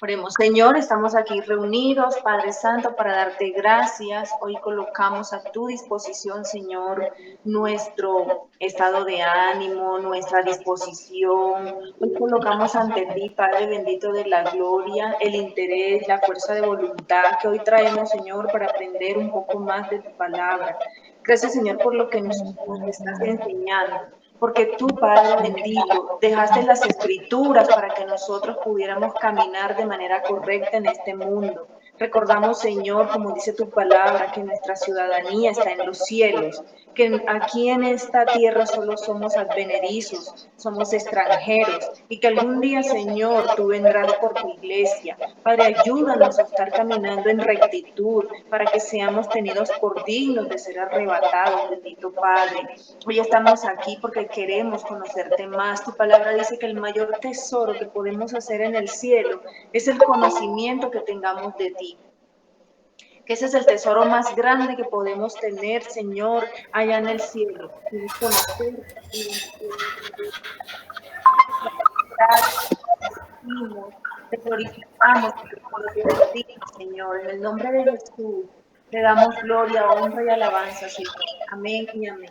Oremos, Señor, estamos aquí reunidos, Padre Santo, para darte gracias. Hoy colocamos a tu disposición, Señor, nuestro estado de ánimo, nuestra disposición. Hoy colocamos ante ti, Padre bendito de la gloria, el interés, la fuerza de voluntad que hoy traemos, Señor, para aprender un poco más de tu palabra. Gracias, Señor, por lo que nos estás enseñando. Porque tú, Padre bendito, dejaste las escrituras para que nosotros pudiéramos caminar de manera correcta en este mundo. Recordamos, Señor, como dice tu palabra, que nuestra ciudadanía está en los cielos, que aquí en esta tierra solo somos advenedizos, somos extranjeros, y que algún día, Señor, tú vendrás por tu iglesia. Padre, ayúdanos a estar caminando en rectitud, para que seamos tenidos por dignos de ser arrebatados, bendito Padre. Hoy estamos aquí porque queremos conocerte más. Tu palabra dice que el mayor tesoro que podemos hacer en el cielo es el conocimiento que tengamos de ti. Que ese es el tesoro más grande que podemos tener, Señor, allá en el cielo. Y conocerte te glorificamos, te bendecimos, Señor. En el nombre de Jesús te damos gloria, honra y alabanza, Señor. Amén y amén.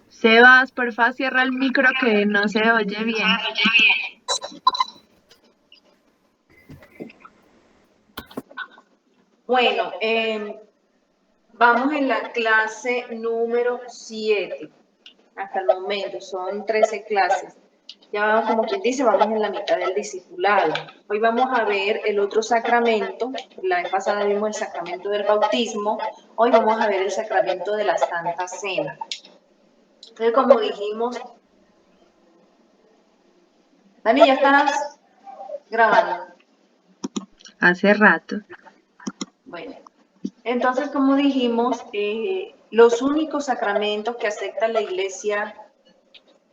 Sebas, porfa, cierra el micro que no se oye bien. Bueno, vamos en la clase número 7. Hasta el momento, son 13 clases. Ya vamos, como quien dice, vamos en la mitad del discipulado. Hoy vamos a ver el otro sacramento. La vez pasada vimos el sacramento del bautismo. Hoy vamos a ver el sacramento de la Santa Cena. Entonces, como dijimos, Dani, ¿ya estás grabando? Hace rato. Bueno, entonces, como dijimos, los únicos sacramentos que acepta la Iglesia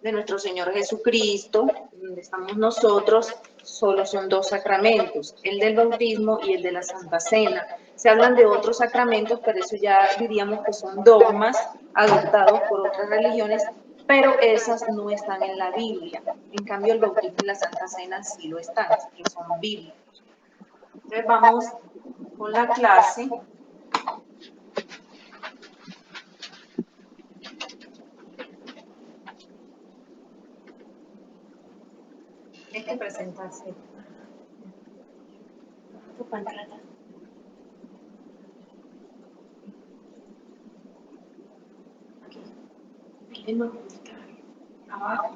de nuestro Señor Jesucristo, donde estamos nosotros, solo son dos sacramentos, el del bautismo y el de la Santa Cena. Se hablan de otros sacramentos, pero eso ya diríamos que son dogmas adoptados por otras religiones, pero esas no están en la Biblia. En cambio, el bautismo y la Santa Cena sí lo están, y son bíblicos. Entonces vamos con la clase. Hay que presentarse. Tu pantalla. Aquí. Aquí mismo. Abajo.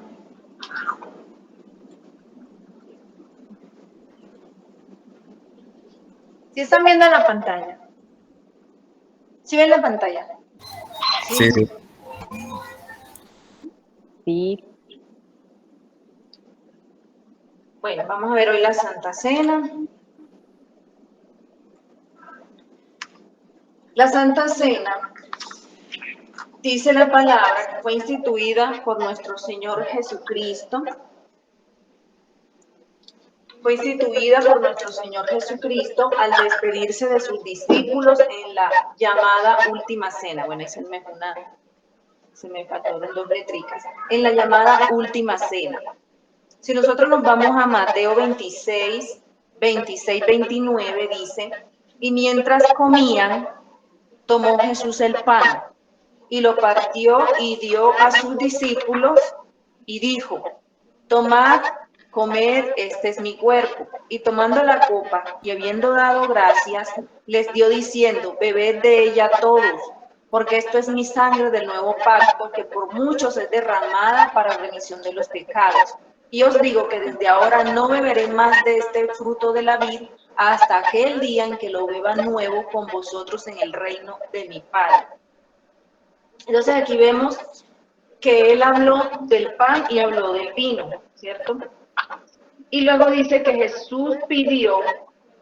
¿Sí están viendo la pantalla? ¿Sí ven la pantalla? Sí. Sí. Bueno, vamos a ver hoy la Santa Cena. La Santa Cena, dice la palabra, fue instituida por nuestro Señor Jesucristo. Fue instituida por nuestro Señor Jesucristo al despedirse de sus discípulos en la llamada Última Cena. Bueno, se me faltaron dos letricas. En la llamada Última Cena. Si nosotros nos vamos a Mateo 26, 29, dice, y mientras comían, tomó Jesús el pan y lo partió y dio a sus discípulos y dijo, tomad, comed, este es mi cuerpo. Y tomando la copa y habiendo dado gracias, les dio diciendo, bebed de ella todos, porque esto es mi sangre del nuevo pacto, que por muchos es derramada para remisión de los pecados. Y os digo que desde ahora no beberé más de este fruto de la vid hasta aquel día en que lo beba nuevo con vosotros en el reino de mi Padre. Entonces aquí vemos que él habló del pan y habló del vino, ¿cierto? Y luego dice que Jesús pidió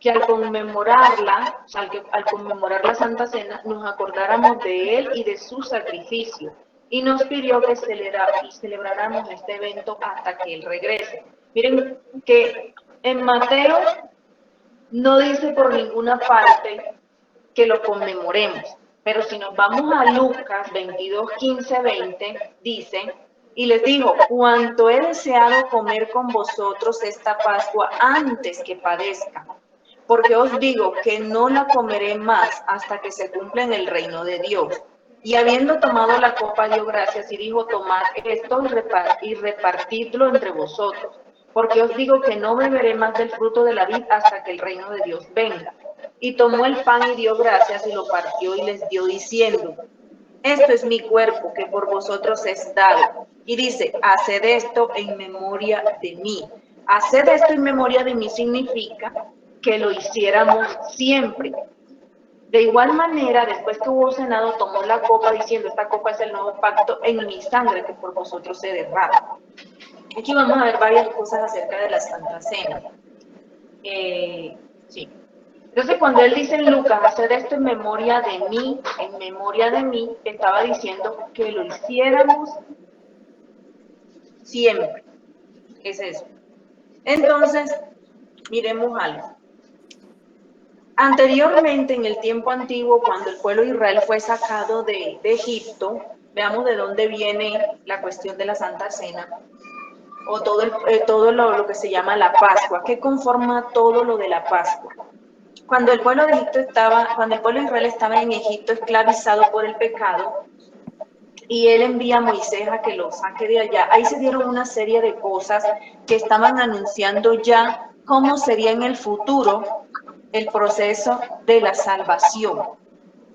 que al conmemorarla, o sea, al conmemorar la Santa Cena, nos acordáramos de él y de su sacrificio. Y nos pidió que celebráramos este evento hasta que él regrese. Miren que en Mateo no dice por ninguna parte que lo conmemoremos. Pero si nos vamos a Lucas 22, 15, 20, dice, Y les dijo, cuanto he deseado comer con vosotros esta Pascua antes que padezca, porque os digo que no la comeré más hasta que se cumpla en el reino de Dios. Y habiendo tomado la copa, dio gracias y dijo, tomad esto y repartidlo entre vosotros, porque os digo que no beberé más del fruto de la vid hasta que el reino de Dios venga. Y tomó el pan y dio gracias y lo partió y les dio diciendo, esto es mi cuerpo que por vosotros es dado. Y dice, haced esto en memoria de mí. Haced esto en memoria de mí significa que lo hiciéramos siempre. De igual manera, después que hubo cenado, tomó la copa diciendo, esta copa es el nuevo pacto en mi sangre que por vosotros se derrama. Aquí vamos a ver varias cosas acerca de la Santa Cena. Sí. Entonces, cuando él dice en Lucas, hacer esto en memoria de mí, estaba diciendo que lo hiciéramos siempre. Es eso. Entonces, miremos algo. Anteriormente, en el tiempo antiguo, cuando el pueblo de Israel fue sacado de Egipto, veamos de dónde viene la cuestión de la Santa Cena, o todo lo que se llama la Pascua. ¿Qué conforma todo lo de la Pascua? Cuando el pueblo de Israel estaba en Egipto esclavizado por el pecado, y él envía a Moisés a que lo saque de allá, ahí se dieron una serie de cosas que estaban anunciando ya cómo sería en el futuro el proceso de la salvación,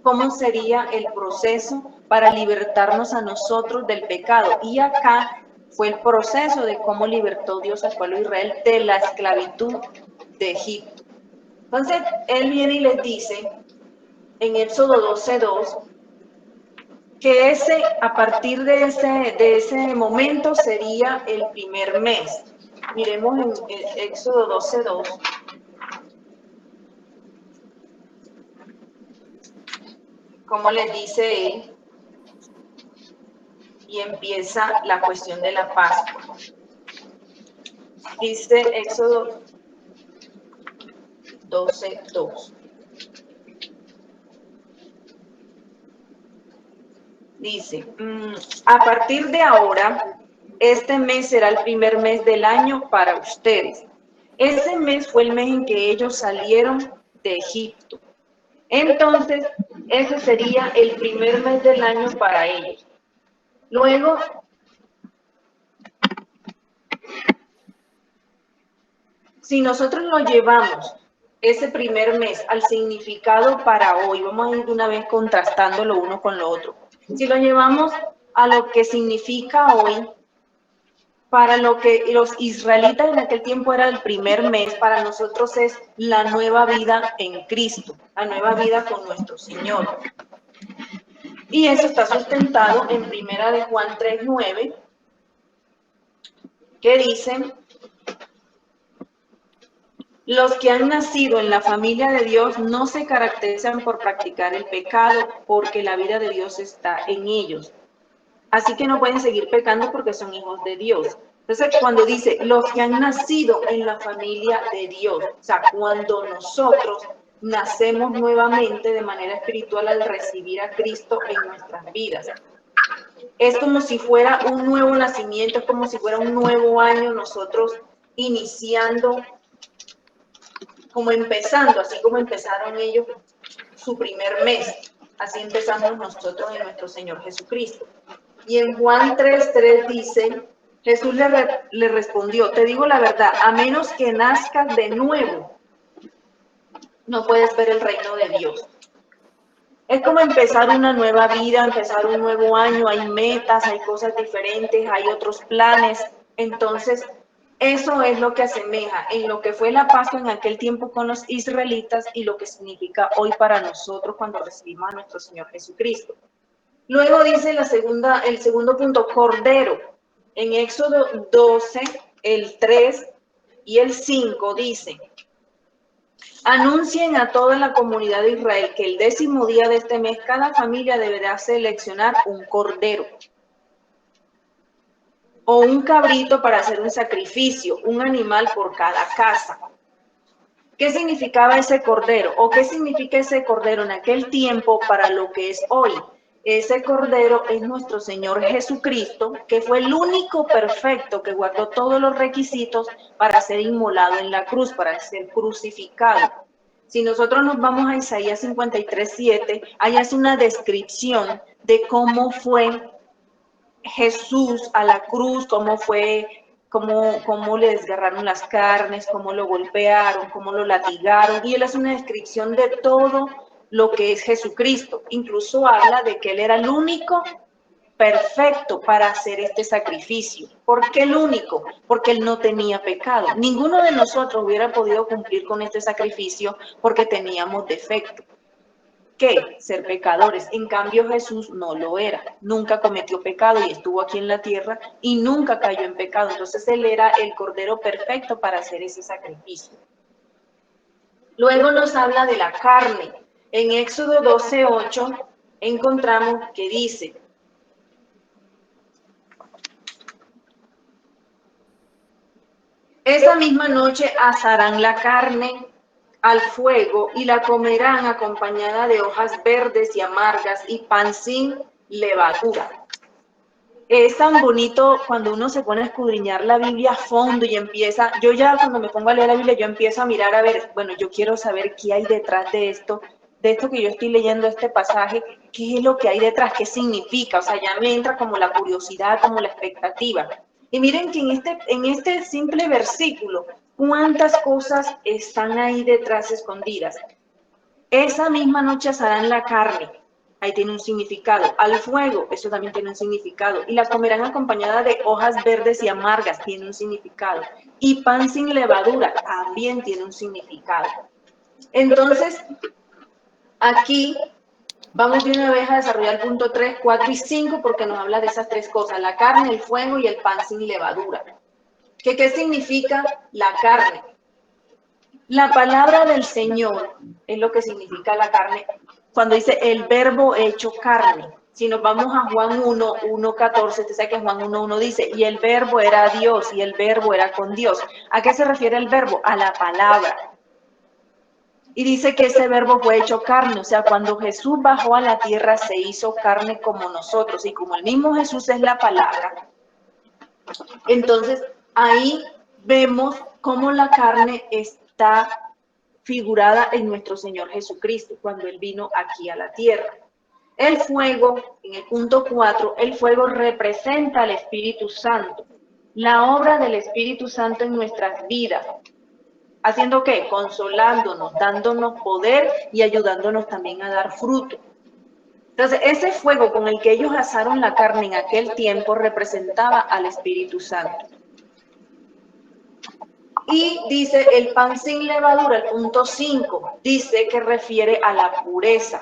cómo sería el proceso para libertarnos a nosotros del pecado. Y acá fue el proceso de cómo libertó Dios al pueblo de Israel de la esclavitud de Egipto. Entonces, él viene y les dice en Éxodo 12:2 que a partir de ese momento sería el primer mes. Miremos en Éxodo 12:2. Como les dice él, y empieza la cuestión de la Pascua. Dice Éxodo 12:2. Dice, a partir de ahora, este mes será el primer mes del año para ustedes. Ese mes fue el mes en que ellos salieron de Egipto. Entonces, ese sería el primer mes del año para ellos. Luego, si nosotros lo llevamos ese primer mes al significado para hoy, vamos a ir de una vez contrastando lo uno con lo otro. Si lo llevamos a lo que significa hoy, para lo que los israelitas en aquel tiempo era el primer mes, para nosotros es la nueva vida en Cristo, la nueva vida con nuestro Señor. Y eso está sustentado en Primera de Juan 3:9, que dice, los que han nacido en la familia de Dios no se caracterizan por practicar el pecado, porque la vida de Dios está en ellos. Así que no pueden seguir pecando porque son hijos de Dios. Entonces, cuando dice los que han nacido en la familia de Dios, o sea, cuando nosotros nacemos nuevamente de manera espiritual al recibir a Cristo en nuestras vidas. Es como si fuera un nuevo nacimiento, es como si fuera un nuevo año, nosotros iniciando, como empezando, así como empezaron ellos su primer mes. Así empezamos nosotros en nuestro Señor Jesucristo. Y en Juan 3:3 dice, Jesús le respondió, te digo la verdad, a menos que nazcas de nuevo, no puedes ver el reino de Dios. Es como empezar una nueva vida, empezar un nuevo año, hay metas, hay cosas diferentes, hay otros planes. Entonces, eso es lo que asemeja en lo que fue la Pascua en aquel tiempo con los israelitas y lo que significa hoy para nosotros cuando recibimos a nuestro Señor Jesucristo. Luego dice el segundo punto, Cordero. En Éxodo 12, el 3 y el 5 dice, anuncien a toda la comunidad de Israel que el 10º día de este mes cada familia deberá seleccionar un cordero o un cabrito para hacer un sacrificio, un animal por cada casa. ¿Qué significaba ese cordero? ¿O qué significa ese cordero en aquel tiempo para lo que es hoy? Ese cordero es nuestro Señor Jesucristo, que fue el único perfecto que guardó todos los requisitos para ser inmolado en la cruz, para ser crucificado. Si nosotros nos vamos a Isaías 53:7, ahí hace una descripción de cómo fue Jesús a la cruz, cómo le desgarraron las carnes, cómo lo golpearon, cómo lo latigaron, y él hace una descripción de todo lo que es Jesucristo. Incluso habla de que él era el único perfecto para hacer este sacrificio. ¿Por qué el único? Porque él no tenía pecado. Ninguno de nosotros hubiera podido cumplir con este sacrificio porque teníamos defecto. ¿Qué? Ser pecadores. En cambio, Jesús no lo era. Nunca cometió pecado y estuvo aquí en la tierra y nunca cayó en pecado. Entonces, él era el cordero perfecto para hacer ese sacrificio. Luego nos habla de la carne. En Éxodo 12:8 encontramos que dice: esa misma noche asarán la carne al fuego y la comerán acompañada de hojas verdes y amargas y pan sin levadura. Es tan bonito cuando uno se pone a escudriñar la Biblia a fondo y empieza, yo ya cuando me pongo a leer la Biblia, yo empiezo a mirar, a ver, bueno, yo quiero saber qué hay detrás de esto que yo estoy leyendo, este pasaje, qué es lo que hay detrás, qué significa, o sea, ya me entra como la curiosidad, como la expectativa. Y miren que en este simple versículo, cuántas cosas están ahí detrás escondidas. Esa misma noche asarán la carne, ahí tiene un significado. Al fuego, eso también tiene un significado. Y la comerán acompañada de hojas verdes y amargas, tiene un significado. Y pan sin levadura, también tiene un significado. Entonces, aquí vamos de una vez a desarrollar el punto 3, 4 y 5 porque nos habla de esas tres cosas: la carne, el fuego y el pan sin levadura. ¿Qué significa la carne? La palabra del Señor es lo que significa la carne cuando dice el verbo hecho carne. Si nos vamos a Juan 1:14, usted sabe que Juan 1:1 dice, y el verbo era Dios, y el verbo era con Dios. ¿A qué se refiere el verbo? A la palabra. Y dice que ese verbo fue hecho carne, o sea, cuando Jesús bajó a la tierra se hizo carne como nosotros, y como el mismo Jesús es la palabra, entonces ahí vemos cómo la carne está figurada en nuestro Señor Jesucristo cuando Él vino aquí a la tierra. El fuego, en el punto 4, el fuego representa al Espíritu Santo, la obra del Espíritu Santo en nuestras vidas. ¿Haciendo qué? Consolándonos, dándonos poder y ayudándonos también a dar fruto. Entonces, ese fuego con el que ellos asaron la carne en aquel tiempo representaba al Espíritu Santo. Y dice el pan sin levadura, el punto 5, dice que refiere a la pureza.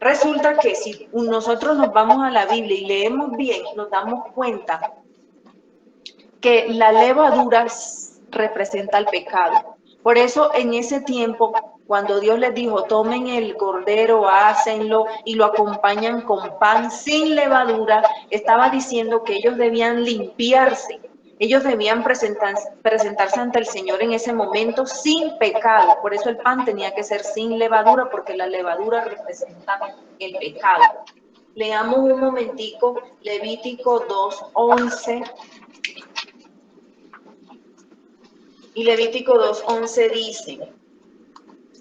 Resulta que si nosotros nos vamos a la Biblia y leemos bien, nos damos cuenta que la levadura representa el pecado. Por eso en ese tiempo, cuando Dios les dijo, tomen el cordero, hácenlo y lo acompañan con pan sin levadura, estaba diciendo que ellos debían limpiarse. Ellos debían presentarse ante el Señor en ese momento sin pecado. Por eso el pan tenía que ser sin levadura, porque la levadura representa el pecado. Leamos un momentico Levítico 2:11. Y Levítico 2:11 dice: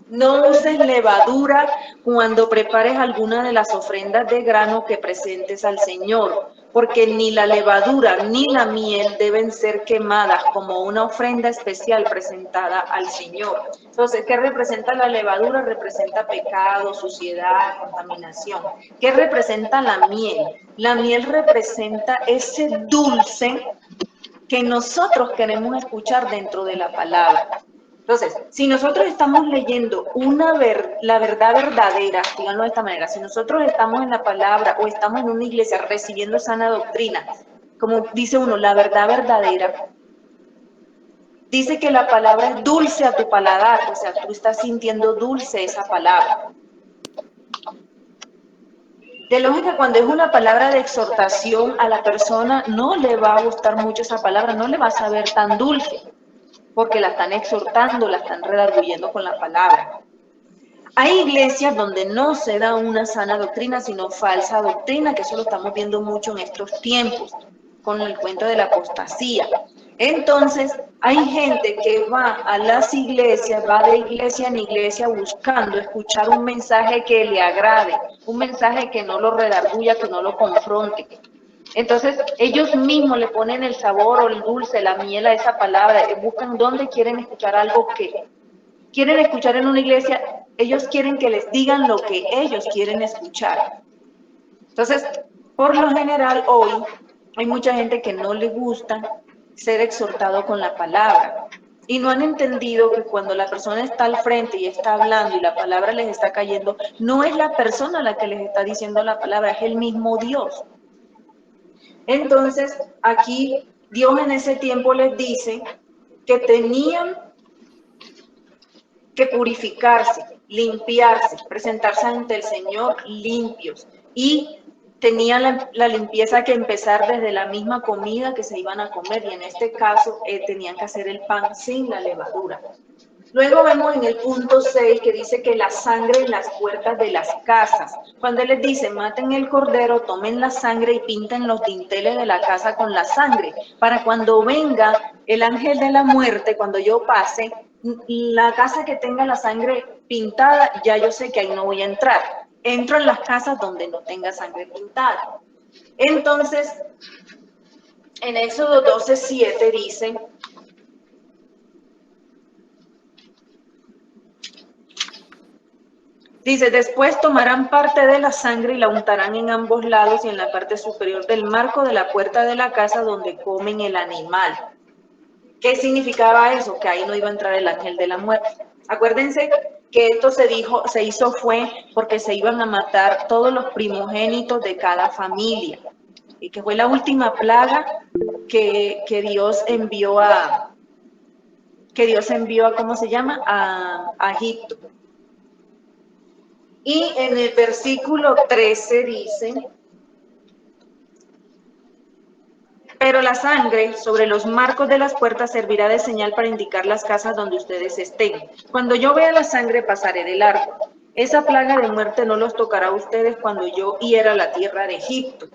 no uses levadura cuando prepares alguna de las ofrendas de grano que presentes al Señor, porque ni la levadura ni la miel deben ser quemadas como una ofrenda especial presentada al Señor. Entonces, ¿qué representa la levadura? Representa pecado, suciedad, contaminación. ¿Qué representa la miel? La miel representa ese dulce que nosotros queremos escuchar dentro de la palabra. Entonces, si nosotros estamos leyendo la verdad verdadera, díganlo de esta manera, si nosotros estamos en la palabra o estamos en una iglesia recibiendo sana doctrina, como dice uno, la verdad verdadera, dice que la palabra es dulce a tu paladar, o sea, tú estás sintiendo dulce esa palabra. De lógica, cuando es una palabra de exhortación a la persona, no le va a gustar mucho esa palabra, no le va a saber tan dulce, porque la están exhortando, la están redarguyendo con la palabra. Hay iglesias donde no se da una sana doctrina, sino falsa doctrina, que eso lo estamos viendo mucho en estos tiempos, con el cuento de la apostasía. Entonces, hay gente que va a las iglesias, va de iglesia en iglesia buscando escuchar un mensaje que le agrade, un mensaje que no lo redarguya, que no lo confronte. Entonces, ellos mismos le ponen el sabor o el dulce, la miel a esa palabra, buscan dónde quieren escuchar algo que quieren escuchar en una iglesia, ellos quieren que les digan lo que ellos quieren escuchar. Entonces, por lo general hoy hay mucha gente que no le gusta ser exhortado con la palabra y no han entendido que cuando la persona está al frente y está hablando y la palabra les está cayendo, no es la persona la que les está diciendo la palabra, es el mismo Dios. Entonces, aquí Dios en ese tiempo les dice que tenían que purificarse, limpiarse, presentarse ante el Señor limpios y tenían la limpieza que empezar desde la misma comida que se iban a comer y en este caso tenían que hacer el pan sin la levadura. Luego vemos en el punto 6 que dice que la sangre en las puertas de las casas. Cuando él les dice, maten el cordero, tomen la sangre y pinten los dinteles de la casa con la sangre, para cuando venga el ángel de la muerte, cuando yo pase, la casa que tenga la sangre pintada, ya yo sé que ahí no voy a entrar. Entro en las casas donde no tenga sangre pintada. Entonces, en Éxodo 12:7 dice, después tomarán parte de la sangre y la untarán en ambos lados y en la parte superior del marco de la puerta de la casa donde comen el animal. ¿Qué significaba eso? Que ahí no iba a entrar el ángel de la muerte. Acuérdense que esto se hizo fue porque se iban a matar todos los primogénitos de cada familia y que fue la última plaga que Dios envió a, ¿cómo se llama? A Egipto. Y en el versículo 13 dice, pero la sangre sobre los marcos de las puertas servirá de señal para indicar las casas donde ustedes estén. Cuando yo vea la sangre pasaré del arco. Esa plaga de muerte no los tocará a ustedes cuando yo hiera la tierra de Egipto.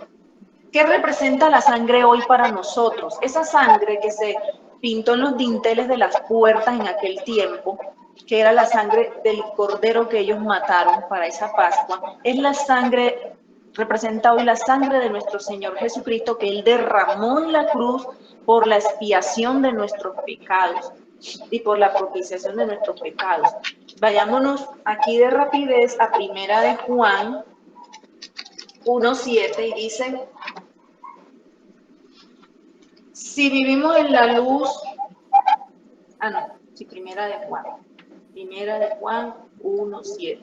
¿Qué representa la sangre hoy para nosotros? Esa sangre que se pintó en los dinteles de las puertas en aquel tiempo, que era la sangre del cordero que ellos mataron para esa Pascua, es la sangre, representa hoy la sangre de nuestro Señor Jesucristo que Él derramó en la cruz por la expiación de nuestros pecados y por la propiciación de nuestros pecados. Vayámonos aquí de rapidez a Primera de Juan 1:7 y dice, si vivimos en la luz, Primera de Juan 1:7.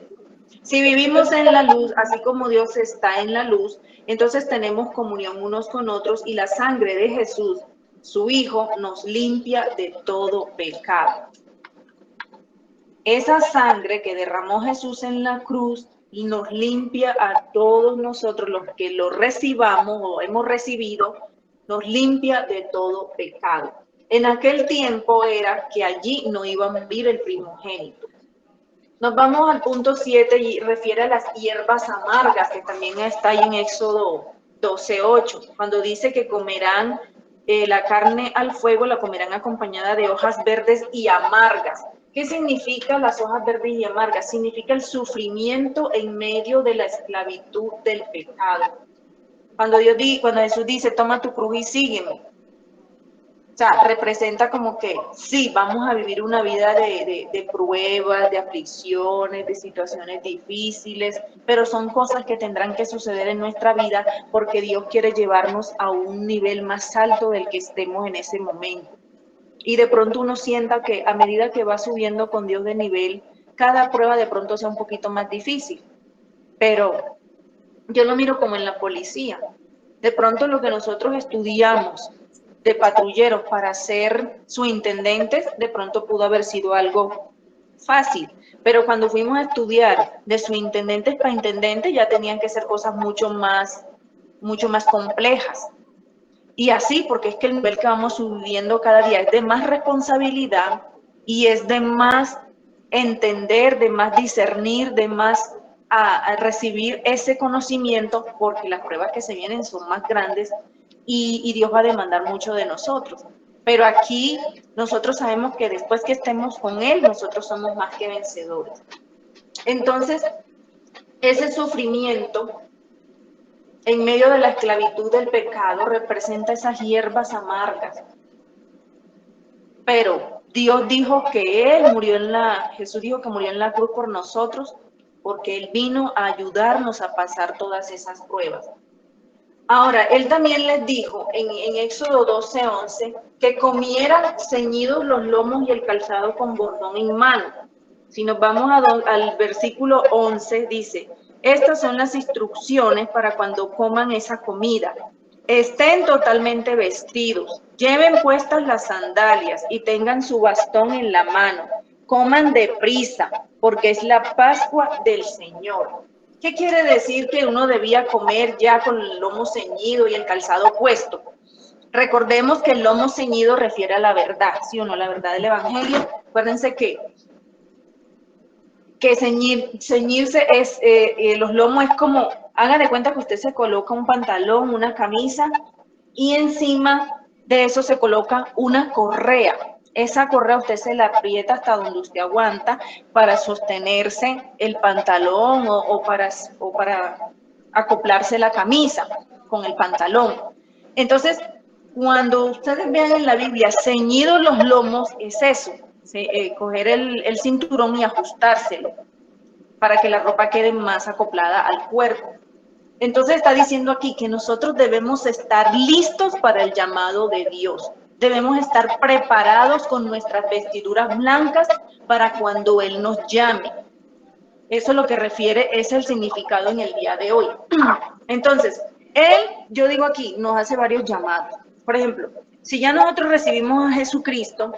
Si vivimos en la luz, así como Dios está en la luz, entonces tenemos comunión unos con otros y la sangre de Jesús, su Hijo, nos limpia de todo pecado. Esa sangre que derramó Jesús en la cruz nos limpia a todos nosotros, los que lo recibamos o hemos recibido, nos limpia de todo pecado. En aquel tiempo era que allí no iba a vivir el primogénito. Nos vamos al punto 7 y refiere a las hierbas amargas, que también está ahí en Éxodo 12:8, cuando dice que comerán la carne al fuego, la comerán acompañada de hojas verdes y amargas. ¿Qué significa las hojas verdes y amargas? Significa el sufrimiento en medio de la esclavitud del pecado. Cuando Jesús dice, toma tu cruz y sígueme, o sea, representa como que sí, vamos a vivir una vida de pruebas, de aflicciones, de situaciones difíciles, pero son cosas que tendrán que suceder en nuestra vida porque Dios quiere llevarnos a un nivel más alto del que estemos en ese momento. Y de pronto uno sienta que a medida que va subiendo con Dios de nivel, cada prueba de pronto sea un poquito más difícil, pero yo lo miro como en la policía. De pronto lo que nosotros estudiamos de patrulleros para ser subintendentes, de pronto pudo haber sido algo fácil, pero cuando fuimos a estudiar de subintendentes para intendentes ya tenían que ser cosas mucho más complejas. Y así, porque es que el nivel que vamos subiendo cada día es de más responsabilidad y es de más entender, de más discernir, de más a recibir ese conocimiento, porque las pruebas que se vienen son más grandes y Dios va a demandar mucho de nosotros. Pero aquí nosotros sabemos que después que estemos con Él, nosotros somos más que vencedores. Entonces, ese sufrimiento en medio de la esclavitud del pecado representa esas hierbas amargas. Pero Dios dijo que Jesús dijo que murió en la cruz por nosotros, porque Él vino a ayudarnos a pasar todas esas pruebas. Ahora, Él también les dijo en Éxodo 12:11 que comieran ceñidos los lomos y el calzado con bordón en mano. Si nos vamos al versículo 11, dice, estas son las instrucciones para cuando coman esa comida. Estén totalmente vestidos, lleven puestas las sandalias y tengan su bastón en la mano. Coman deprisa, porque es la Pascua del Señor. ¿Qué quiere decir que uno debía comer ya con el lomo ceñido y el calzado puesto? Recordemos que el lomo ceñido refiere a la verdad, ¿sí o no? La verdad del Evangelio. Acuérdense que ceñirse es, los lomos es como, haga de cuenta que usted se coloca un pantalón, una camisa y encima de eso se coloca una correa. Esa correa usted se la aprieta hasta donde usted aguanta para sostenerse el pantalón o para acoplarse la camisa con el pantalón. Entonces, cuando ustedes vean en la Biblia ceñidos los lomos, es eso, coger el cinturón y ajustárselo para que la ropa quede más acoplada al cuerpo. Entonces está diciendo aquí que nosotros debemos estar listos para el llamado de Dios. Debemos estar preparados con nuestras vestiduras blancas para cuando Él nos llame. Eso es lo que refiere, es el significado en el día de hoy. Entonces, Él, yo digo aquí, nos hace varios llamados. Por ejemplo, si ya nosotros recibimos a Jesucristo,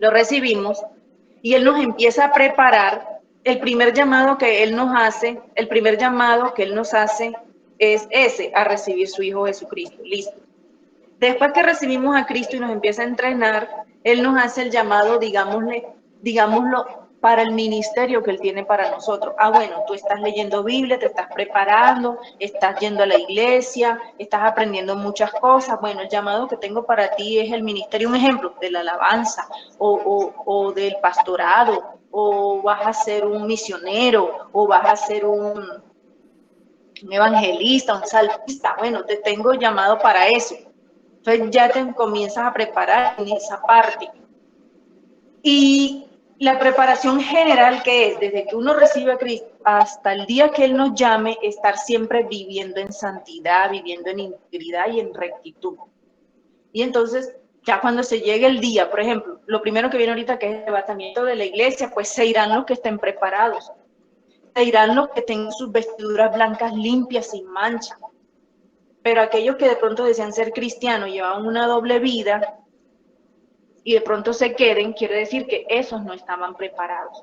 lo recibimos, y Él nos empieza a preparar, el primer llamado que Él nos hace, es ese, a recibir su Hijo Jesucristo. Listo. Después que recibimos a Cristo y nos empieza a entrenar, Él nos hace el llamado, digámoslo, para el ministerio que Él tiene para nosotros. Ah, bueno, tú estás leyendo Biblia, te estás preparando, estás yendo a la iglesia, estás aprendiendo muchas cosas. Bueno, el llamado que tengo para ti es el ministerio, un ejemplo, de la alabanza o del pastorado, o vas a ser un misionero, o vas a ser un evangelista, un salmista. Bueno, te tengo llamado para eso. Entonces ya te comienzas a preparar en esa parte. Y la preparación general que es, desde que uno recibe a Cristo hasta el día que Él nos llame, estar siempre viviendo en santidad, viviendo en integridad y en rectitud. Y entonces, ya cuando se llegue el día, por ejemplo, lo primero que viene ahorita, que es el levantamiento de la iglesia, pues se irán los que estén preparados. Se irán los que tengan sus vestiduras blancas limpias, sin mancha. Pero aquellos que de pronto desean ser cristianos, llevan una doble vida y de pronto se queden, quiere decir que esos no estaban preparados.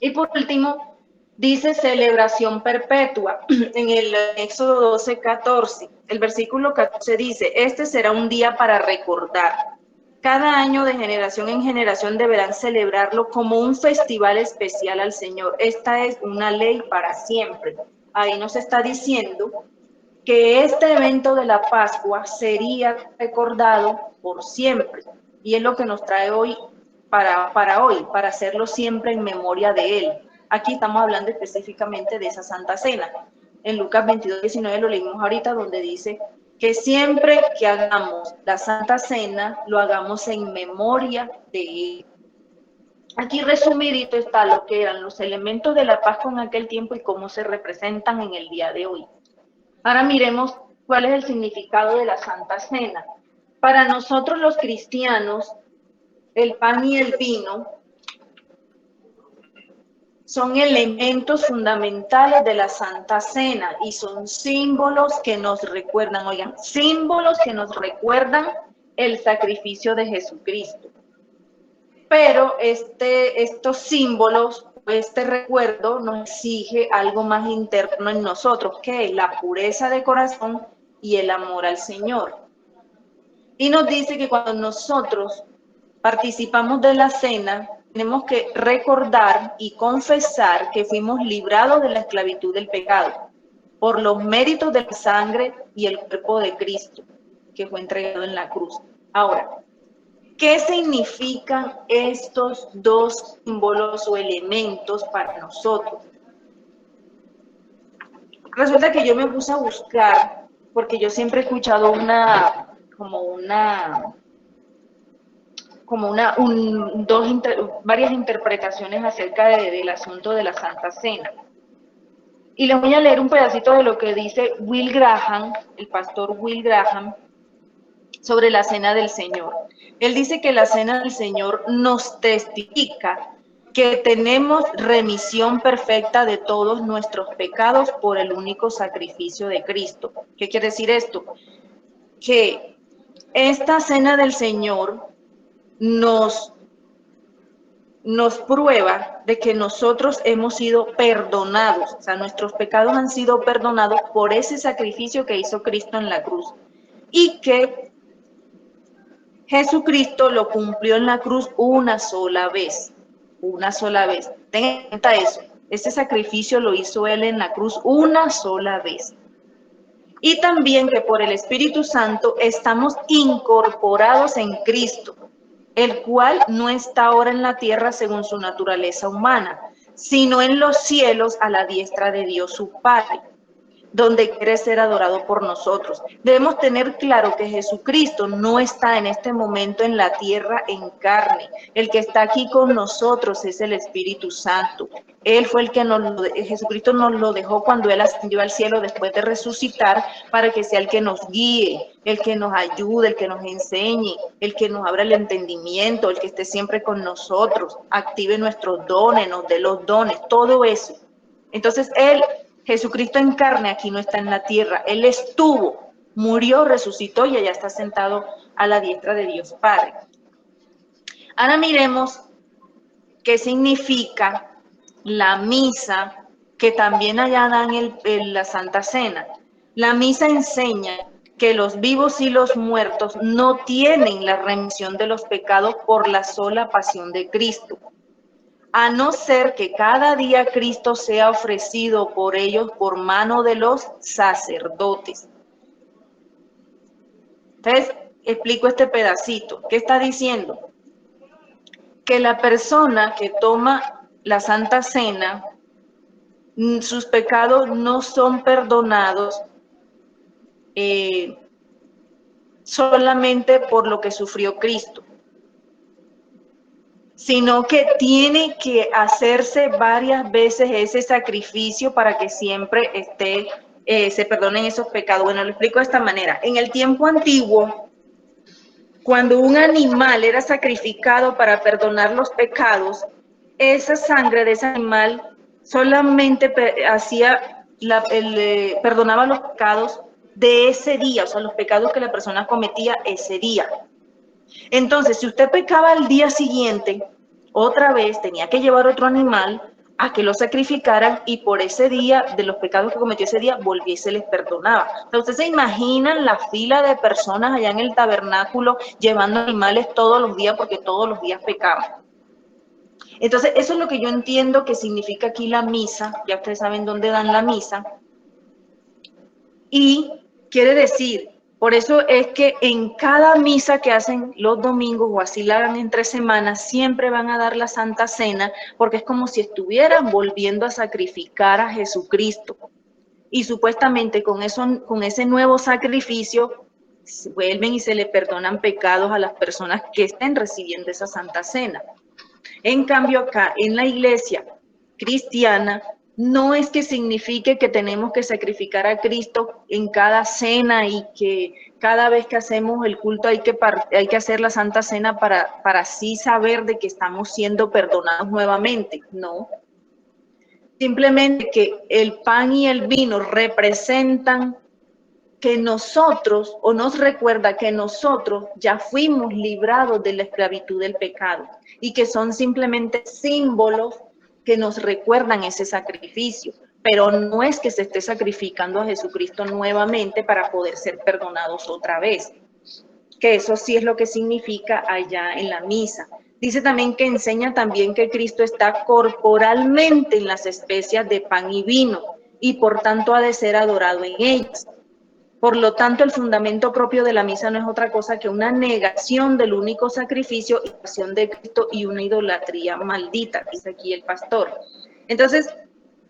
Y por último, dice celebración perpetua en el Éxodo 12:14. El versículo 14 dice, este será un día para recordar. Cada año de generación en generación deberán celebrarlo como un festival especial al Señor. Esta es una ley para siempre. Ahí nos está diciendo que este evento de la Pascua sería recordado por siempre. Y es lo que nos trae hoy para hoy, para hacerlo siempre en memoria de Él. Aquí estamos hablando específicamente de esa Santa Cena. En Lucas 22:19 lo leímos ahorita, donde dice que siempre que hagamos la Santa Cena, lo hagamos en memoria de Él. Aquí resumidito está lo que eran los elementos de la Pascua en aquel tiempo y cómo se representan en el día de hoy. Ahora miremos cuál es el significado de la Santa Cena. Para nosotros los cristianos, el pan y el vino son elementos fundamentales de la Santa Cena y son símbolos que nos recuerdan, símbolos que nos recuerdan el sacrificio de Jesucristo. Pero estos símbolos, este recuerdo nos exige algo más interno en nosotros, que es la pureza de corazón y el amor al Señor. Y nos dice que cuando nosotros participamos de la cena, tenemos que recordar y confesar que fuimos librados de la esclavitud del pecado por los méritos de la sangre y el cuerpo de Cristo, que fue entregado en la cruz. Ahora, ¿qué significan estos dos símbolos o elementos para nosotros? Resulta que yo me puse a buscar, porque yo siempre he escuchado varias interpretaciones acerca del asunto de la Santa Cena. Y les voy a leer un pedacito de lo que dice Will Graham, el pastor Will Graham, sobre la Cena del Señor. Él dice que la Cena del Señor nos testifica que tenemos remisión perfecta de todos nuestros pecados por el único sacrificio de Cristo. ¿Qué quiere decir esto? Que esta Cena del Señor nos prueba de que nosotros hemos sido perdonados, o sea, nuestros pecados han sido perdonados por ese sacrificio que hizo Cristo en la cruz y que Jesucristo lo cumplió en la cruz una sola vez. Tengan en cuenta eso, ese sacrificio lo hizo Él en la cruz una sola vez. Y también que por el Espíritu Santo estamos incorporados en Cristo, el cual no está ahora en la tierra según su naturaleza humana, sino en los cielos a la diestra de Dios su Padre, donde quiere ser adorado por nosotros. Debemos tener claro que Jesucristo no está en este momento en la tierra en carne. El que está aquí con nosotros es el Espíritu Santo. Él fue el que Jesucristo nos lo dejó cuando Él ascendió al cielo después de resucitar, para que sea el que nos guíe, el que nos ayude, el que nos enseñe, el que nos abra el entendimiento, el que esté siempre con nosotros, active nuestros dones, nos dé los dones, todo eso. Entonces Jesucristo en carne aquí no está en la tierra. Él estuvo, murió, resucitó y allá está sentado a la diestra de Dios Padre. Ahora miremos qué significa la misa que también allá dan en la Santa Cena. La misa enseña que los vivos y los muertos no tienen la remisión de los pecados por la sola pasión de Cristo, a no ser que cada día Cristo sea ofrecido por ellos por mano de los sacerdotes. Entonces, explico este pedacito. ¿Qué está diciendo? Que la persona que toma la Santa Cena, sus pecados no son perdonados solamente por lo que sufrió Cristo, sino que tiene que hacerse varias veces ese sacrificio para que siempre se perdonen esos pecados. Bueno, lo explico de esta manera. En el tiempo antiguo, cuando un animal era sacrificado para perdonar los pecados, esa sangre de ese animal solamente perdonaba los pecados de ese día, o sea, los pecados que la persona cometía ese día. Entonces, si usted pecaba al día siguiente, otra vez tenía que llevar otro animal a que lo sacrificaran y por ese día, de los pecados que cometió ese día, volviese, les perdonaba. O sea, ustedes se imaginan la fila de personas allá en el tabernáculo llevando animales todos los días porque todos los días pecaban. Entonces, eso es lo que yo entiendo que significa aquí la misa. Ya ustedes saben dónde dan la misa. Y quiere decir, por eso es que en cada misa que hacen los domingos o así la hagan entre semanas, siempre van a dar la Santa Cena, porque es como si estuvieran volviendo a sacrificar a Jesucristo. Y supuestamente con ese nuevo sacrificio vuelven y se le perdonan pecados a las personas que estén recibiendo esa Santa Cena. En cambio acá en la iglesia cristiana no es que signifique que tenemos que sacrificar a Cristo en cada cena y que cada vez que hacemos el culto hay que hacer la Santa Cena para así saber de que estamos siendo perdonados nuevamente. No. Simplemente que el pan y el vino representan que nosotros, o nos recuerda que nosotros ya fuimos librados de la esclavitud del pecado y que son simplemente símbolos que nos recuerdan ese sacrificio, pero no es que se esté sacrificando a Jesucristo nuevamente para poder ser perdonados otra vez, que eso sí es lo que significa allá en la misa. Dice también que enseña también que Cristo está corporalmente en las especias de pan y vino y por tanto ha de ser adorado en ellas. Por lo tanto, el fundamento propio de la misa no es otra cosa que una negación del único sacrificio y pasión de Cristo y una idolatría maldita, dice aquí el pastor. Entonces,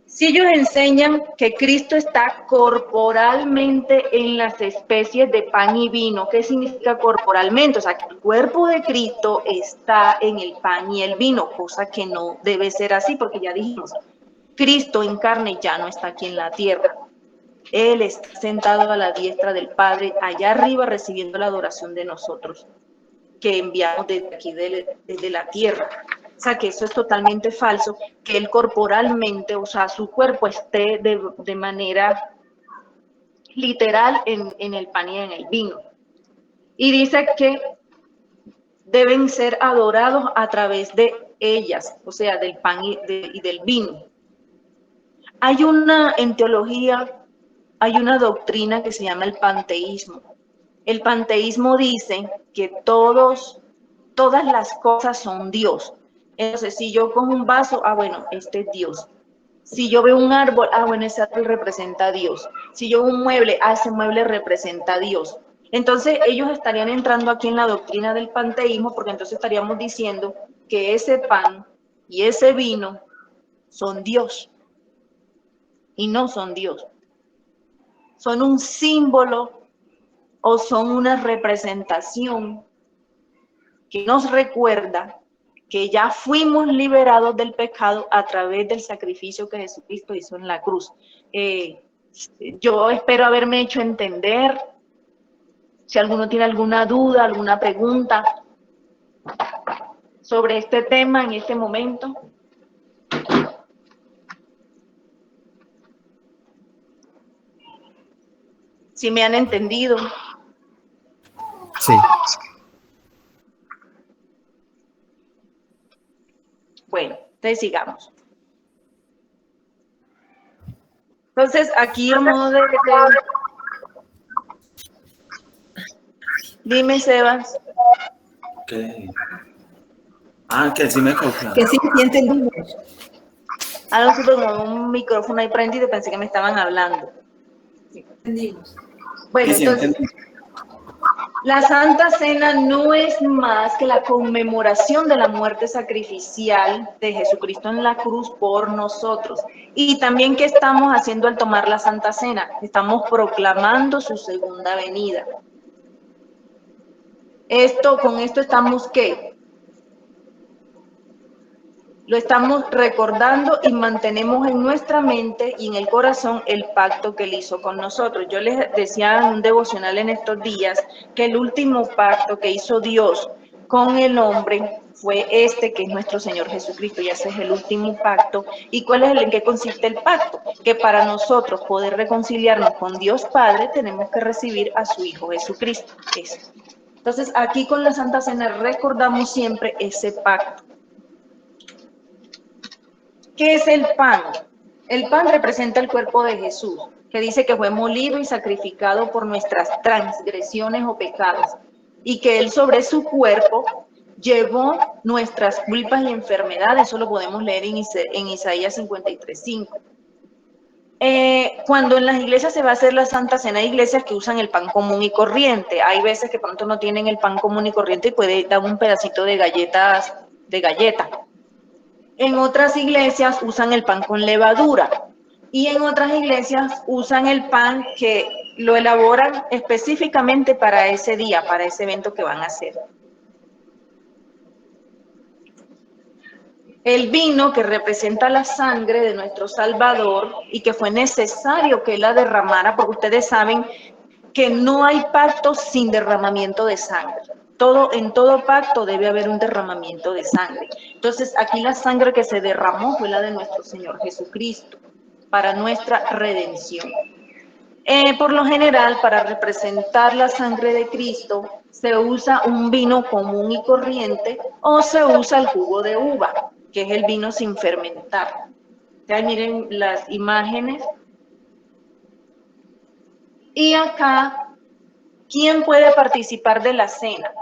si ellos enseñan que Cristo está corporalmente en las especies de pan y vino, ¿qué significa corporalmente? O sea, que el cuerpo de Cristo está en el pan y el vino, cosa que no debe ser así, porque ya dijimos, Cristo en carne ya no está aquí en la tierra. Él está sentado a la diestra del Padre, allá arriba recibiendo la adoración de nosotros, que enviamos desde aquí, desde la tierra. O sea, que eso es totalmente falso, que él corporalmente, o sea, su cuerpo esté de manera literal en el pan y en el vino. Y dice que deben ser adorados a través de ellas, o sea, del pan y del vino. Hay en teología, hay una doctrina que se llama el panteísmo. El panteísmo dice que todas las cosas son Dios. Entonces, si yo cojo un vaso, bueno, este es Dios. Si yo veo un árbol, bueno, ese árbol representa a Dios. Si yo veo un mueble, ese mueble representa a Dios. Entonces, ellos estarían entrando aquí en la doctrina del panteísmo, porque entonces estaríamos diciendo que ese pan y ese vino son Dios y no son Dios. Son un símbolo o son una representación que nos recuerda que ya fuimos liberados del pecado a través del sacrificio que Jesucristo hizo en la cruz. Yo espero haberme hecho entender. Si alguno tiene alguna duda, alguna pregunta sobre este tema en este momento. Si me han entendido. Sí. Bueno, entonces sigamos. Entonces, aquí a modo de... Dime, Sebas. ¿Qué? Que sí me copia. Que sí entendimos. Algo supe como un micrófono ahí prendido, pensé que me estaban hablando. Sí, entendimos. Bueno, Sí, entonces, la Santa Cena no es más que la conmemoración de la muerte sacrificial de Jesucristo en la cruz por nosotros. Y también, ¿qué estamos haciendo al tomar la Santa Cena? Estamos proclamando su segunda venida. Con esto estamos, ¿qué? Lo estamos recordando y mantenemos en nuestra mente y en el corazón el pacto que él hizo con nosotros. Yo les decía en un devocional en estos días que el último pacto que hizo Dios con el hombre fue este, que es nuestro Señor Jesucristo, y ese es el último pacto. ¿Y cuál es en qué consiste el pacto? Que para nosotros poder reconciliarnos con Dios Padre tenemos que recibir a su Hijo Jesucristo. Eso. Entonces, aquí con la Santa Cena recordamos siempre ese pacto. ¿Qué es el pan? El pan representa el cuerpo de Jesús, que dice que fue molido y sacrificado por nuestras transgresiones o pecados, y que él sobre su cuerpo llevó nuestras culpas y enfermedades. Eso lo podemos leer en Isaías 53:5. Cuando en las iglesias se va a hacer la Santa Cena, hay iglesias que usan el pan común y corriente. Hay veces que pronto no tienen el pan común y corriente y puede dar un pedacito de galleta. En otras iglesias usan el pan con levadura y en otras iglesias usan el pan que lo elaboran específicamente para ese día, para ese evento que van a hacer. El vino, que representa la sangre de nuestro Salvador y que fue necesario que él la derramara, porque ustedes saben que no hay pacto sin derramamiento de sangre. En todo pacto debe haber un derramamiento de sangre. Entonces, aquí la sangre que se derramó fue la de nuestro Señor Jesucristo, para nuestra redención. Por lo general, para representar la sangre de Cristo, se usa un vino común y corriente o se usa el jugo de uva, que es el vino sin fermentar. Ya miren las imágenes. Y acá, ¿quién puede participar de la cena?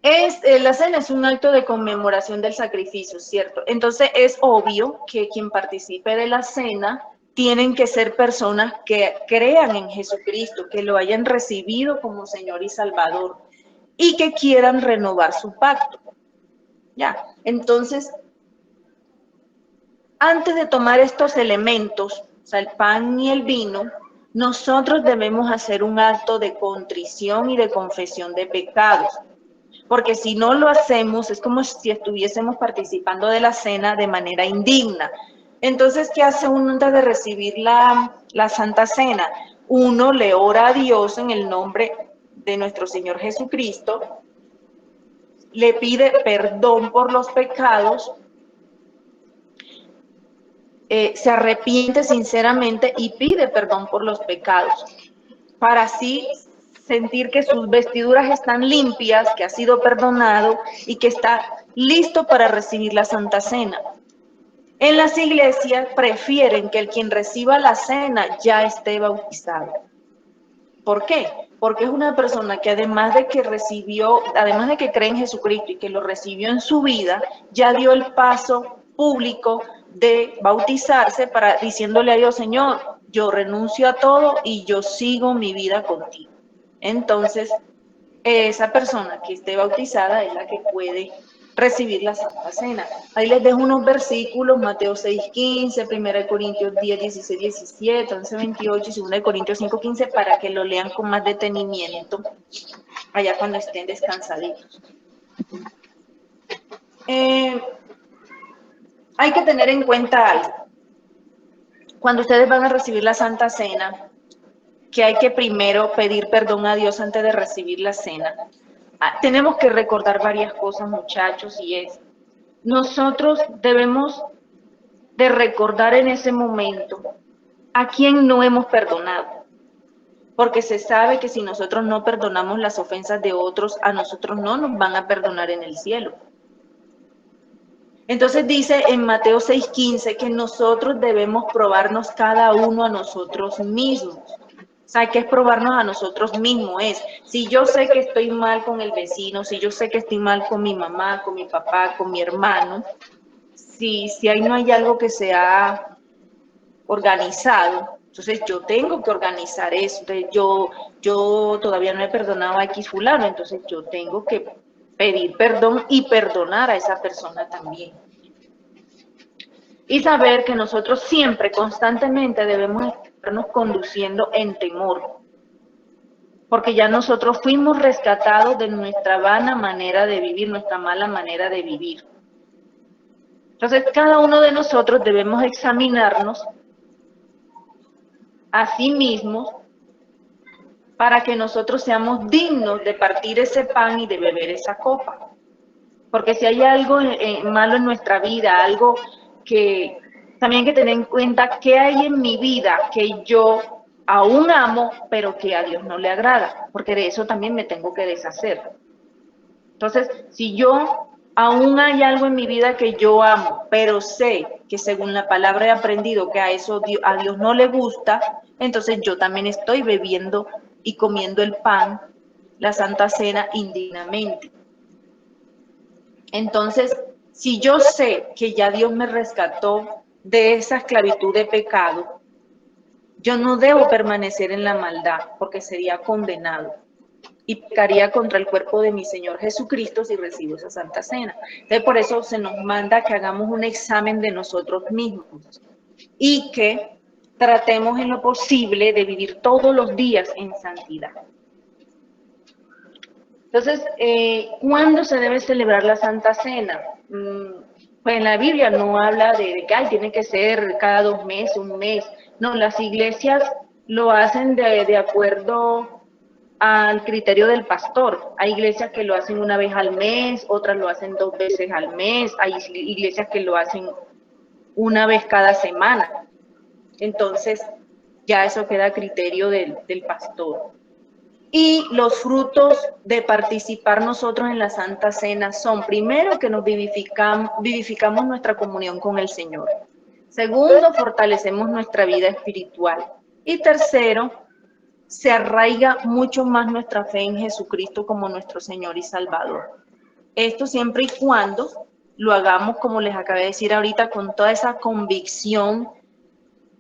La cena es un acto de conmemoración del sacrificio, ¿cierto? Entonces es obvio que quien participe de la cena tienen que ser personas que crean en Jesucristo, que lo hayan recibido como Señor y Salvador y que quieran renovar su pacto. Ya, entonces, antes de tomar estos elementos, o sea, el pan y el vino, nosotros debemos hacer un acto de contrición y de confesión de pecados. Porque si no lo hacemos, es como si estuviésemos participando de la cena de manera indigna. Entonces, ¿qué hace uno antes de recibir la Santa Cena? Uno le ora a Dios en el nombre de nuestro Señor Jesucristo, le pide perdón por los pecados, se arrepiente sinceramente y pide perdón por los pecados, para así sentir que sus vestiduras están limpias, que ha sido perdonado y que está listo para recibir la Santa Cena. En las iglesias prefieren que el quien reciba la cena ya esté bautizado. ¿Por qué? Porque es una persona que además de que cree en Jesucristo y que lo recibió en su vida, ya dio el paso público de bautizarse para diciéndole a Dios, Señor, yo renuncio a todo y yo sigo mi vida contigo. Entonces, esa persona que esté bautizada es la que puede recibir la Santa Cena. Ahí les dejo unos versículos, Mateo 6:15, 1 Corintios 10, 16, 17, 11, 28 y 2 Corintios 5, 15, para que lo lean con más detenimiento allá cuando estén descansaditos. Hay que tener en cuenta algo. Cuando ustedes van a recibir la Santa Cena, que hay que primero pedir perdón a Dios antes de recibir la cena. Tenemos que recordar varias cosas, muchachos, y es, nosotros debemos de recordar en ese momento a quién no hemos perdonado, porque se sabe que si nosotros no perdonamos las ofensas de otros, a nosotros no nos van a perdonar en el cielo. Entonces dice en Mateo 6:15 que nosotros debemos probarnos cada uno a nosotros mismos. O sea, que es probarnos a nosotros mismos. Es, si yo sé que estoy mal con el vecino, si yo sé que estoy mal con mi mamá, con mi papá, con mi hermano, si ahí no hay algo que se ha organizado, entonces yo tengo que organizar eso. Entonces, yo todavía no he perdonado a X fulano, entonces yo tengo que pedir perdón y perdonar a esa persona también. Y saber que nosotros siempre, constantemente debemos estarnos conduciendo en temor, porque ya nosotros fuimos rescatados de nuestra vana manera de vivir, nuestra mala manera de vivir. Entonces, cada uno de nosotros debemos examinarnos a sí mismos para que nosotros seamos dignos de partir ese pan y de beber esa copa. Porque si hay algo malo en nuestra vida, algo que también hay que tener en cuenta qué hay en mi vida que yo aún amo, pero que a Dios no le agrada, porque de eso también me tengo que deshacer. Entonces, si yo aún hay algo en mi vida que yo amo, pero sé que según la palabra he aprendido que a Dios no le gusta, entonces yo también estoy bebiendo y comiendo el pan, la Santa Cena, indignamente. Entonces, si yo sé que ya Dios me rescató de esa esclavitud de pecado, yo no debo permanecer en la maldad porque sería condenado y pecaría contra el cuerpo de mi Señor Jesucristo si recibo esa Santa Cena. Entonces, por eso se nos manda que hagamos un examen de nosotros mismos y que tratemos en lo posible de vivir todos los días en santidad. Entonces, ¿cuándo se debe celebrar la Santa Cena? Pues en la Biblia no habla de que tiene que ser cada 2 meses, un mes. No, las iglesias lo hacen de acuerdo al criterio del pastor. Hay iglesias que lo hacen una vez al mes, otras lo hacen 2 veces al mes, hay iglesias que lo hacen una vez cada semana. Entonces, ya eso queda a criterio del pastor. Y los frutos de participar nosotros en la Santa Cena son, primero, que nos vivificamos nuestra comunión con el Señor. Segundo, fortalecemos nuestra vida espiritual. Y tercero, se arraiga mucho más nuestra fe en Jesucristo como nuestro Señor y Salvador. Esto siempre y cuando lo hagamos, como les acabé de decir ahorita, con toda esa convicción,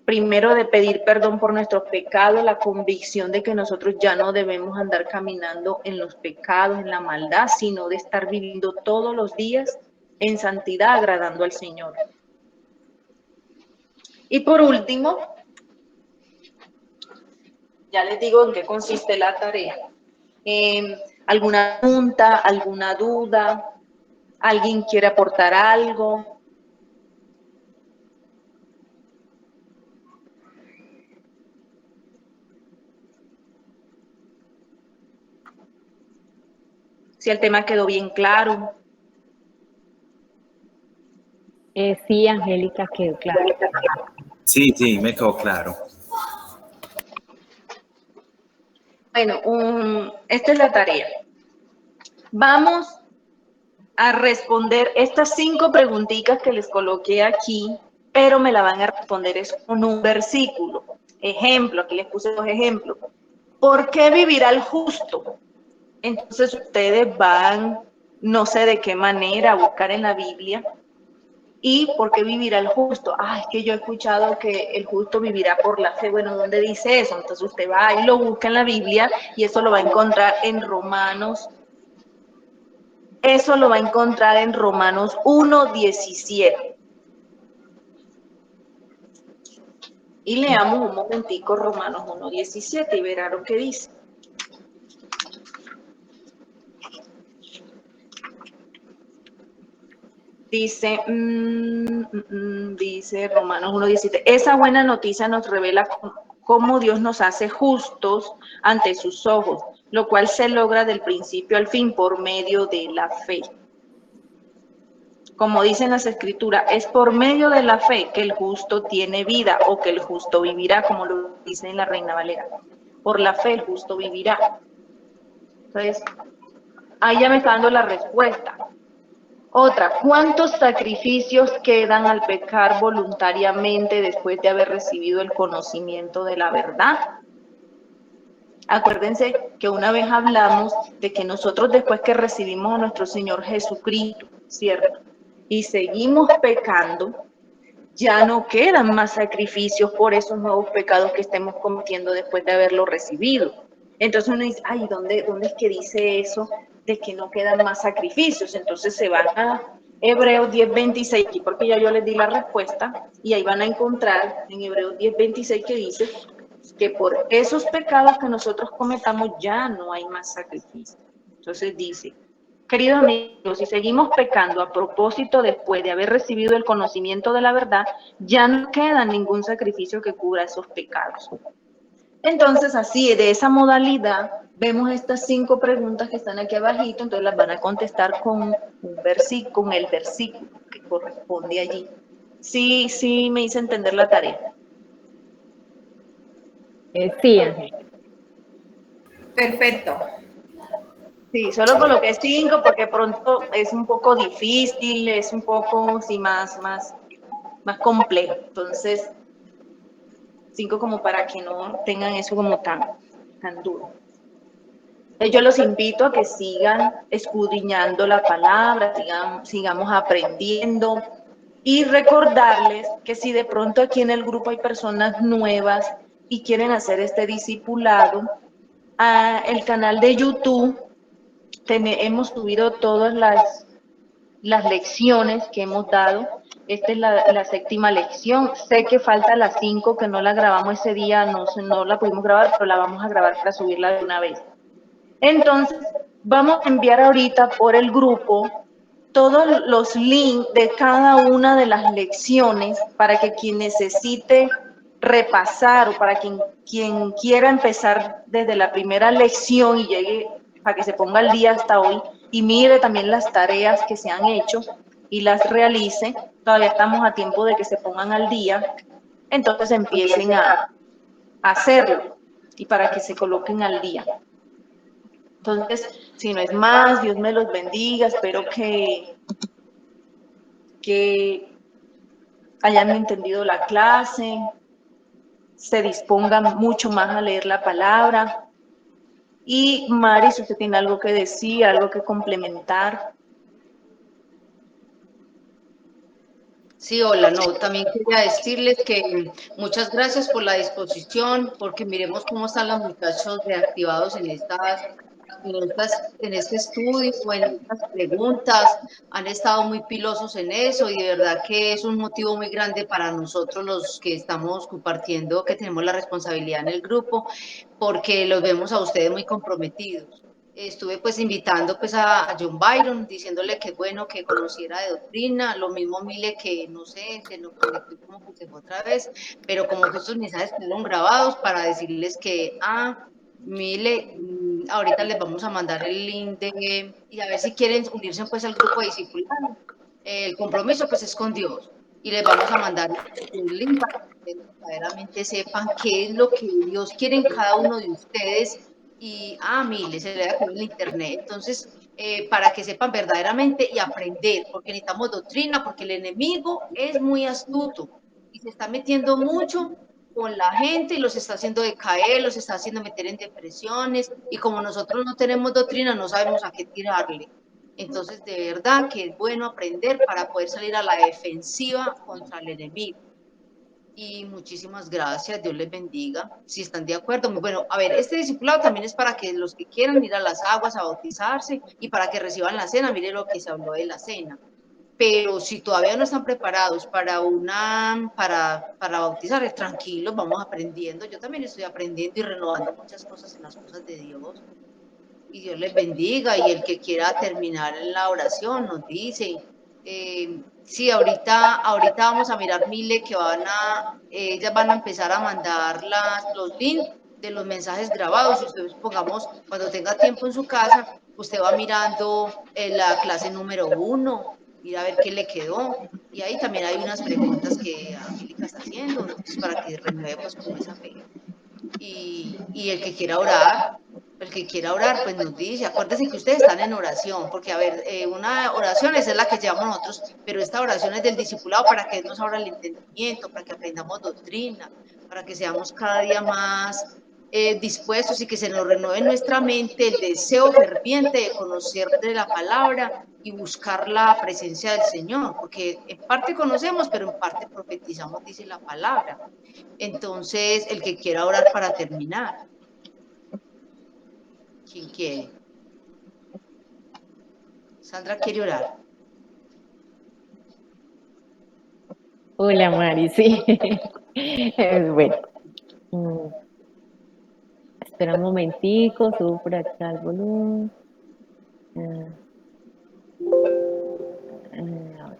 primero de pedir perdón por nuestros pecados, la convicción de que nosotros ya no debemos andar caminando en los pecados, en la maldad, sino de estar viviendo todos los días en santidad, agradando al Señor. Y por último, ya les digo en qué consiste la tarea. ¿Alguna pregunta, alguna duda? ¿Alguien quiere aportar algo? Si el tema quedó bien claro. Sí, Angélica, quedó claro. Sí, sí, me quedó claro. Bueno, esta es la tarea. Vamos a responder estas 5 preguntitas que les coloqué aquí, pero me la van a responder es con un versículo. Ejemplo, aquí les puse 2 ejemplos. ¿Por qué vivirá el justo? Entonces ustedes van, no sé de qué manera, a buscar en la Biblia. ¿Y por qué vivirá el justo? Es que yo he escuchado que el justo vivirá por la fe. Bueno, ¿dónde dice eso? Entonces usted va y lo busca en la Biblia y eso lo va a encontrar en Romanos. Eso lo va a encontrar en Romanos 1:17. Y leamos un momentico Romanos 1:17 y verá lo que dice. Dice, dice Romanos 1:17, esa buena noticia nos revela cómo Dios nos hace justos ante sus ojos, lo cual se logra del principio al fin por medio de la fe. Como dicen las escrituras, es por medio de la fe que el justo tiene vida o que el justo vivirá, como lo dice en la Reina Valera. Por la fe el justo vivirá. Entonces, ahí ya me está dando la respuesta. Otra, ¿cuántos sacrificios quedan al pecar voluntariamente después de haber recibido el conocimiento de la verdad? Acuérdense que una vez hablamos de que nosotros después que recibimos a nuestro Señor Jesucristo, ¿cierto? Y seguimos pecando, ya no quedan más sacrificios por esos nuevos pecados que estemos cometiendo después de haberlo recibido. Entonces uno dice, ¿dónde es que dice eso de que no quedan más sacrificios? Entonces se van a Hebreos 10:26, porque ya yo les di la respuesta, y ahí van a encontrar en Hebreos 10:26 que dice que por esos pecados que nosotros cometamos ya no hay más sacrificio. Entonces dice, queridos amigos, si seguimos pecando a propósito después de haber recibido el conocimiento de la verdad, ya no queda ningún sacrificio que cubra esos pecados. Entonces, así, de esa modalidad, vemos estas 5 preguntas que están aquí abajito, entonces las van a contestar con el versículo que corresponde allí. Sí, me hice entender la tarea. Sí, Angélica. Perfecto. Sí, solo coloqué 5 porque pronto es un poco difícil, es un poco, sí, más complejo. Entonces, 5 como para que no tengan eso como tan duro. Yo los invito a que sigan escudriñando la palabra, sigamos aprendiendo y recordarles que si de pronto aquí en el grupo hay personas nuevas y quieren hacer este discipulado, el canal de YouTube hemos subido todas las lecciones que hemos dado. Esta es la 7ª lección. Sé que falta la 5 que no la grabamos ese día, no la pudimos grabar, pero la vamos a grabar para subirla de una vez. Entonces, vamos a enviar ahorita por el grupo todos los links de cada una de las lecciones para que quien necesite repasar o para quien quiera empezar desde la primera lección y llegue para que se ponga al día hasta hoy y mire también las tareas que se han hecho y las realice. Todavía estamos a tiempo de que se pongan al día, entonces empiecen a hacerlo y para que se coloquen al día. Entonces, si no es más, Dios me los bendiga, espero que hayan entendido la clase, se dispongan mucho más a leer la palabra. Y Mari, si usted tiene algo que decir, algo que complementar. Sí, hola, no, también quería decirles que muchas gracias por la disposición, porque miremos cómo están los muchachos reactivados en este estudio o en estas preguntas, han estado muy pilosos en eso y de verdad que es un motivo muy grande para nosotros los que estamos compartiendo, que tenemos la responsabilidad en el grupo, porque los vemos a ustedes muy comprometidos. Estuve pues invitando pues a John Byron, diciéndole que bueno que conociera de doctrina, lo mismo Mile que no sé, se nos conectó y como que se fue otra vez, pero como que estos mensajes quedaron grabados para decirles que, Mile, ahorita les vamos a mandar el link y a ver si quieren unirse pues al grupo de discipulado. El compromiso pues es con Dios y les vamos a mandar el link para que ustedes verdaderamente sepan qué es lo que Dios quiere en cada uno de ustedes y, Mile, se le da con el internet. Entonces, para que sepan verdaderamente y aprender, porque necesitamos doctrina, porque el enemigo es muy astuto y se está metiendo mucho con la gente y los está haciendo decaer, los está haciendo meter en depresiones y como nosotros no tenemos doctrina, no sabemos a qué tirarle. Entonces, de verdad que es bueno aprender para poder salir a la defensiva contra el enemigo. Y muchísimas gracias, Dios les bendiga. Si están de acuerdo, muy bueno. A ver, este discipulado también es para que los que quieran ir a las aguas a bautizarse y para que reciban la cena, mire lo que se habló de la cena. Pero si todavía no están preparados para bautizar, tranquilos, vamos aprendiendo. Yo también estoy aprendiendo y renovando muchas cosas en las cosas de Dios. Y Dios les bendiga. Y el que quiera terminar en la oración nos dice. Sí, ahorita vamos a mirar Mile que ellas van a empezar a mandar los links de los mensajes grabados. Y ustedes pongamos, cuando tenga tiempo en su casa, usted va mirando la clase número 1, mira a ver qué le quedó. Y ahí también hay unas preguntas que Angélica está haciendo, entonces para que renueve pues como esa fe. Y el que quiera orar, pues nos dice, acuérdense que ustedes están en oración, porque a ver, una oración esa es la que llevamos nosotros, pero esta oración es del discipulado para que nos abra el entendimiento, para que aprendamos doctrina, para que seamos cada día más dispuestos y que se nos renueve en nuestra mente el deseo ferviente de conocer de la palabra y buscar la presencia del Señor, porque en parte conocemos, pero en parte profetizamos, dice la palabra. Entonces, el que quiera orar para terminar. ¿Quién quiere? Sandra quiere orar. Hola, Mari, sí. Bueno, espera un momentico, subo por acá el volumen. A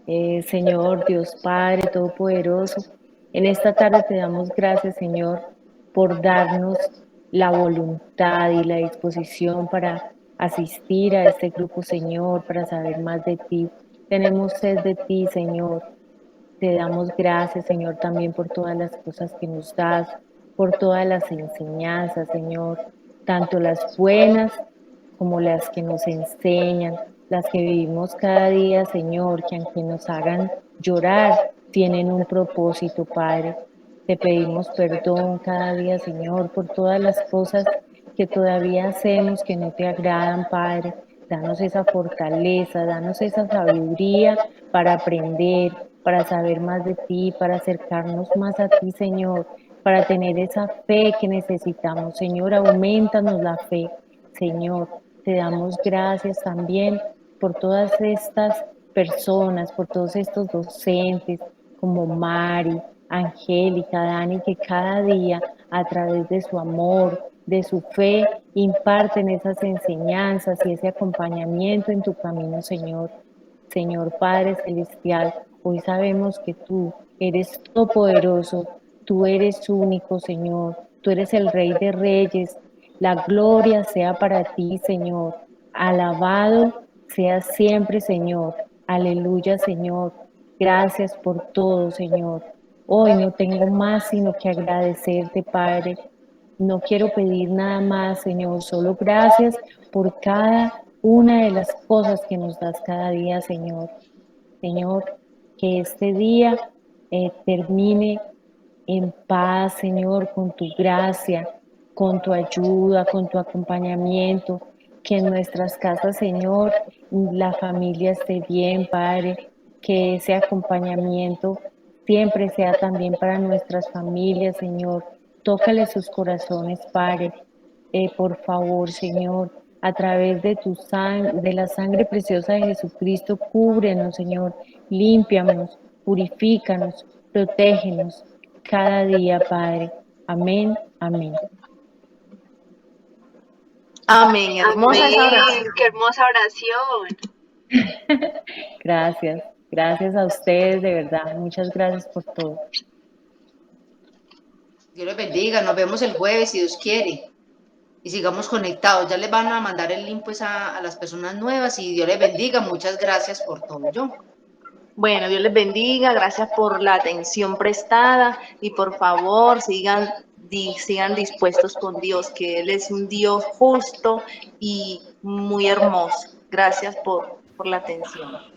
ver. Señor Dios Padre Todopoderoso, en esta tarde te damos gracias, Señor, por darnos la voluntad y la disposición para asistir a este grupo, Señor, para saber más de ti. Tenemos sed de ti, Señor. Te damos gracias, Señor, también por todas las cosas que nos das, por todas las enseñanzas, Señor, tanto las buenas como las que nos enseñan, las que vivimos cada día, Señor, que aunque nos hagan llorar, tienen un propósito, Padre. Te pedimos perdón cada día, Señor, por todas las cosas que todavía hacemos que no te agradan, Padre. Danos esa fortaleza, danos esa sabiduría para aprender, para saber más de ti, para acercarnos más a ti, Señor, para tener esa fe que necesitamos. Señor, aumentanos la fe, Señor. Te damos gracias también por todas estas personas, por todos estos docentes como Mari, Angélica, Dani, que cada día a través de su amor, de su fe, imparten esas enseñanzas y ese acompañamiento en tu camino, Señor. Señor Padre Celestial, hoy sabemos que tú eres todopoderoso, tú eres único, Señor, tú eres el Rey de Reyes. La gloria sea para ti, Señor. Alabado sea siempre, Señor. Aleluya, Señor. Gracias por todo, Señor. Hoy no tengo más sino que agradecerte, Padre. No quiero pedir nada más, Señor, solo gracias por cada una de las cosas que nos das cada día, Señor. Señor, que este día termine en paz, Señor, con tu gracia, con tu ayuda, con tu acompañamiento. Que en nuestras casas, Señor, la familia esté bien, Padre. que ese acompañamiento siempre sea también para nuestras familias, Señor. Tócale sus corazones, Padre. Por favor, Señor, a través de tu sangre, de la sangre preciosa de Jesucristo, cúbrenos, Señor, límpianos, purifícanos, protégenos cada día, Padre. Amén, amén. Amén. Hermosa esa Amén, oración. qué hermosa oración. Gracias, gracias a ustedes, de verdad. Muchas gracias por todo. Dios les bendiga, nos vemos el jueves si Dios quiere. Y sigamos conectados. Ya les van a mandar el link pues a las personas nuevas y Dios les bendiga. Muchas gracias por todo. Bueno, Dios les bendiga, gracias por la atención prestada y por favor sigan dispuestos con Dios, que Él es un Dios justo y muy hermoso. Gracias por la atención.